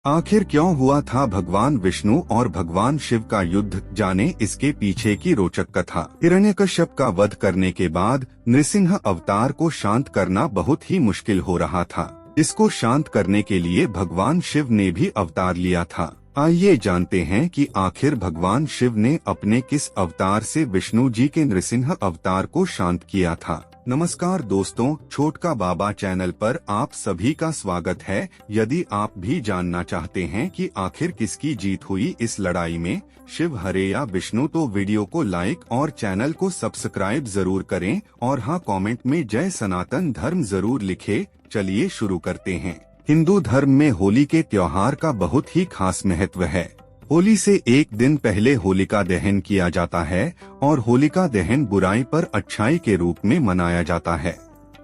आखिर क्यों हुआ था भगवान विष्णु और भगवान शिव का युद्ध, जाने इसके पीछे की रोचक कथा। हिरण्यकश्यप का वध करने के बाद नृसिंह अवतार को शांत करना बहुत ही मुश्किल हो रहा था। इसको शांत करने के लिए भगवान शिव ने भी अवतार लिया था। आइए जानते हैं कि आखिर भगवान शिव ने अपने किस अवतार से विष्णु जी के नृसिंह अवतार को शांत किया था। नमस्कार दोस्तों, छोटका बाबा चैनल पर आप सभी का स्वागत है। यदि आप भी जानना चाहते हैं कि आखिर किसकी जीत हुई इस लड़ाई में, शिव हरे या विष्णु, तो वीडियो को लाइक और चैनल को सब्सक्राइब जरूर करें और हाँ, कमेंट में जय सनातन धर्म जरूर लिखें। चलिए शुरू करते हैं। हिंदू धर्म में होली के त्योहार का बहुत ही खास महत्व है। होली से एक दिन पहले होलिका दहन किया जाता है और होलिका दहन बुराई पर अच्छाई के रूप में मनाया जाता है।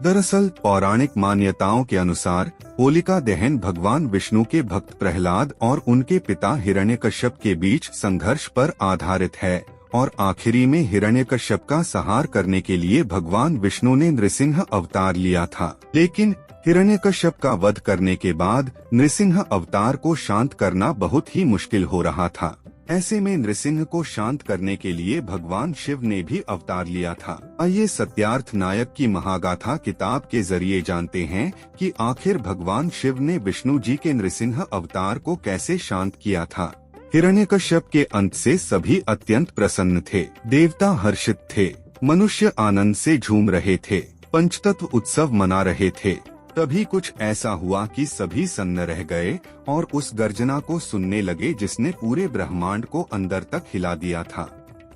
दरअसल पौराणिक मान्यताओं के अनुसार होलिका दहन भगवान विष्णु के भक्त प्रहलाद और उनके पिता हिरण्यकश्यप के बीच संघर्ष पर आधारित है और आखिरी में हिरण्यकश्यप का संहार करने के लिए भगवान विष्णु ने नृसिंह अवतार लिया था। लेकिन हिरण्यकश्यप का वध करने के बाद नृसिंह अवतार को शांत करना बहुत ही मुश्किल हो रहा था। ऐसे में नृसिंह को शांत करने के लिए भगवान शिव ने भी अवतार लिया था। आइए सत्यार्थ नायक की महागाथा किताब के जरिए जानते हैं कि आखिर भगवान शिव ने विष्णु जी के नृसिंह अवतार को कैसे शांत किया था। हिरण्यकश्यप के अंत से सभी अत्यंत प्रसन्न थे, देवता हर्षित थे, मनुष्य आनंद से झूम रहे थे, पंचतत्व उत्सव मना रहे थे। तभी कुछ ऐसा हुआ कि सभी सन्न रह गए और उस गर्जना को सुनने लगे जिसने पूरे ब्रह्मांड को अंदर तक हिला दिया था।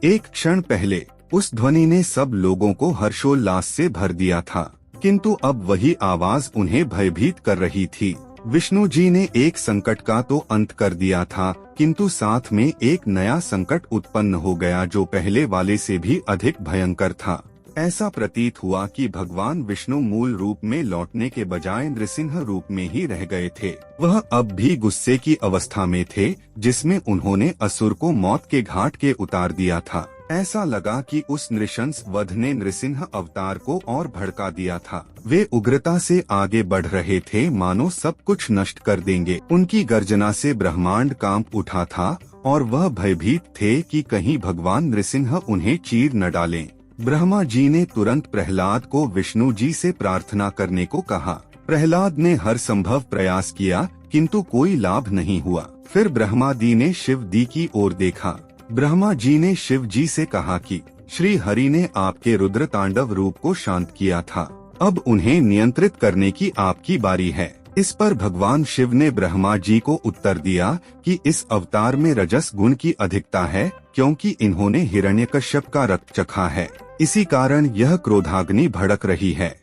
एक क्षण पहले उस ध्वनि ने सब लोगों को हर्षोल्लास से भर दिया था, किंतु अब वही आवाज उन्हें भयभीत कर रही थी। विष्णु जी ने एक संकट का तो अंत कर दिया था, किंतु साथ में एक नया संकट उत्पन्न हो गया जो पहले वाले से भी अधिक भयंकर था। ऐसा प्रतीत हुआ कि भगवान विष्णु मूल रूप में लौटने के बजाय नृसिंह रूप में ही रह गए थे। वह अब भी गुस्से की अवस्था में थे, जिसमें उन्होंने असुर को मौत के घाट के उतार दिया था। ऐसा लगा कि उस नृशंस वध ने नृसिंह अवतार को और भड़का दिया था। वे उग्रता से आगे बढ़ रहे थे, मानो सब कुछ नष्ट कर देंगे। उनकी गर्जना से ब्रह्मांड कांप उठा था और वह भयभीत थे कि कहीं भगवान नृसिंह उन्हें चीर न डालें। ब्रह्मा जी ने तुरंत प्रहलाद को विष्णु जी से प्रार्थना करने को कहा। प्रहलाद ने हर संभव प्रयास किया, किंतु कोई लाभ नहीं हुआ। फिर ब्रह्मा जी ने शिव जी की ओर देखा। ब्रह्मा जी ने शिव जी से कहा कि श्री हरि ने आपके रुद्र तांडव रूप को शांत किया था, अब उन्हें नियंत्रित करने की आपकी बारी है। इस पर भगवान शिव ने ब्रह्मा जी को उत्तर दिया कि इस अवतार में रजस गुण की अधिकता है, क्योंकि इन्होंने हिरण्यकश्यप का रक्त चखा है। इसी कारण यह क्रोधाग्नि भड़क रही है।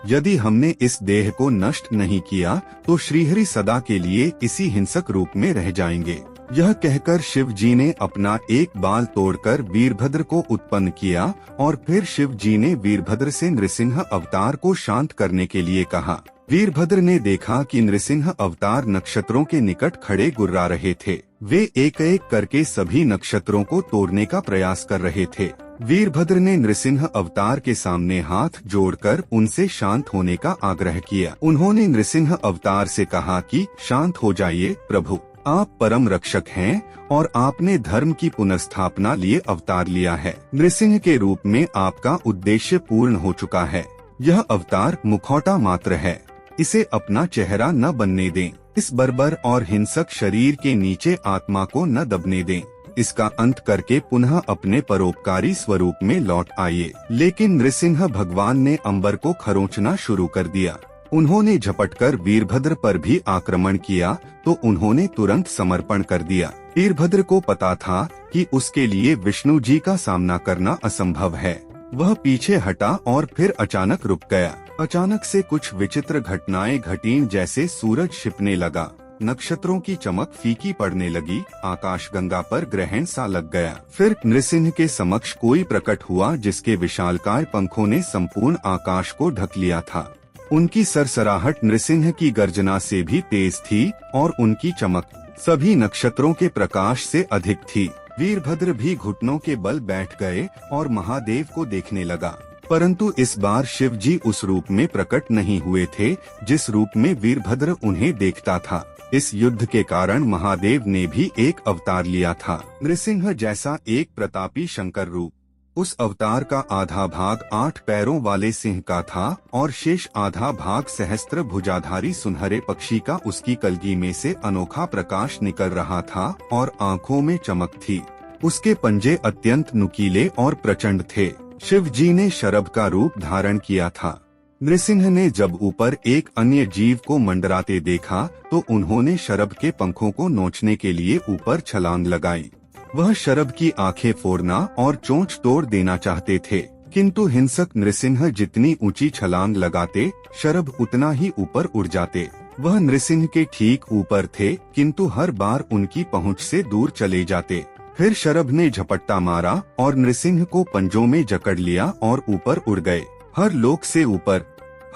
यदि हमने इस देह को नष्ट नहीं किया तो श्रीहरि सदा के लिए इसी हिंसक रूप में रह जाएंगे। यह कहकर शिव जी ने अपना एक बाल तोड़कर वीरभद्र को उत्पन्न किया और फिर शिव जी ने वीरभद्र से नृसिंह अवतार को शांत करने के लिए कहा। वीरभद्र ने देखा कि नृसिंह अवतार नक्षत्रों के निकट खड़े गुर्रा रहे थे। वे एक एक करके सभी नक्षत्रों को तोड़ने का प्रयास कर रहे थे। वीरभद्र ने नृसिंह अवतार के सामने हाथ जोड़कर उनसे शांत होने का आग्रह किया। उन्होंने नृसिंह अवतार से कहा कि शांत हो जाइए प्रभु, आप परम रक्षक हैं और आपने धर्म की पुनर्स्थापना लिए अवतार लिया है। नृसिंह के रूप में आपका उद्देश्य पूर्ण हो चुका है। यह अवतार मुखौटा मात्र है, इसे अपना चेहरा न बनने दें। इस बर्बर और हिंसक शरीर के नीचे आत्मा को न दबने दें। इसका अंत करके पुनः अपने परोपकारी स्वरूप में लौट आइए। लेकिन नृसिंह भगवान ने अंबर को खरोंचना शुरू कर दिया। उन्होंने झपटकर वीरभद्र पर भी आक्रमण किया तो उन्होंने तुरंत समर्पण कर दिया। वीरभद्र को पता था कि उसके लिए विष्णु जी का सामना करना असंभव है। वह पीछे हटा और फिर अचानक रुक गया। अचानक से कुछ विचित्र घटनाएं घटीं, जैसे सूरज छिपने लगा, नक्षत्रों की चमक फीकी पड़ने लगी, आकाश गंगा पर ग्रहण सा लग गया। फिर नृसिंह के समक्ष कोई प्रकट हुआ जिसके विशालकाय पंखों ने संपूर्ण आकाश को ढक लिया था। उनकी सरसराहट नृसिंह की गर्जना से भी तेज थी और उनकी चमक सभी नक्षत्रों के प्रकाश से अधिक थी। वीरभद्र भी घुटनों के बल बैठ गए और महादेव को देखने लगा। परंतु इस बार शिव जी उस रूप में प्रकट नहीं हुए थे जिस रूप में वीरभद्र उन्हें देखता था। इस युद्ध के कारण महादेव ने भी एक अवतार लिया था, नृसिंह जैसा एक प्रतापी शंकर रूप। उस अवतार का आधा भाग 8 पैरों वाले सिंह का था और शेष आधा भाग सहस्त्र भुजाधारी सुनहरे पक्षी का। उसकी कलगी में से अनोखा प्रकाश निकल रहा था और आंखों में चमक थी। उसके पंजे अत्यंत नुकीले और प्रचंड थे। शिव जी ने शरभ का रूप धारण किया था। नृसिंह ने जब ऊपर एक अन्य जीव को मंडराते देखा तो उन्होंने शरभ के पंखों को नोचने के लिए ऊपर छलांग लगाई। वह शरभ की आंखें फोड़ना और चोंच तोड़ देना चाहते थे, किंतु हिंसक नृसिंह जितनी ऊंची छलांग लगाते शरभ उतना ही ऊपर उड़ जाते। वह नृसिंह के ठीक ऊपर थे, किंतु हर बार उनकी पहुंच से दूर चले जाते। फिर शरभ ने झपट्टा मारा और नृसिंह को पंजों में जकड़ लिया और ऊपर उड़ गए। हर लोक से ऊपर,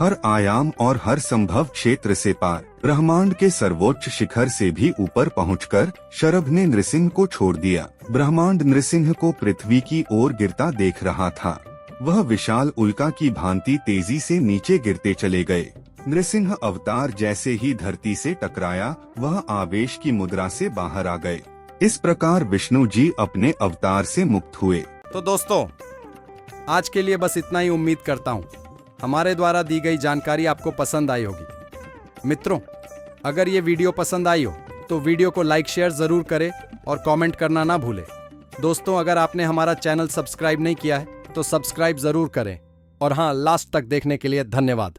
हर आयाम और हर संभव क्षेत्र से पार, ब्रह्मांड के सर्वोच्च शिखर से भी ऊपर पहुंचकर शरभ ने नृसिंह को छोड़ दिया। ब्रह्मांड नृसिंह को पृथ्वी की ओर गिरता देख रहा था। वह विशाल उल्का की भांति तेजी से नीचे गिरते चले गए। नृसिंह अवतार जैसे ही धरती से टकराया, वह आवेश की मुद्रा से बाहर आ गए। इस प्रकार विष्णु जी अपने अवतार से मुक्त हुए। तो दोस्तों, आज के लिए बस इतना ही। उम्मीद करता हूँ हमारे द्वारा दी गई जानकारी आपको पसंद आई होगी। मित्रों, अगर ये वीडियो पसंद आई हो तो वीडियो को लाइक शेयर जरूर करें और कमेंट करना ना भूलें। दोस्तों, अगर आपने हमारा चैनल सब्सक्राइब नहीं किया है तो सब्सक्राइब जरूर करें। और हाँ, लास्ट तक देखने के लिए धन्यवाद।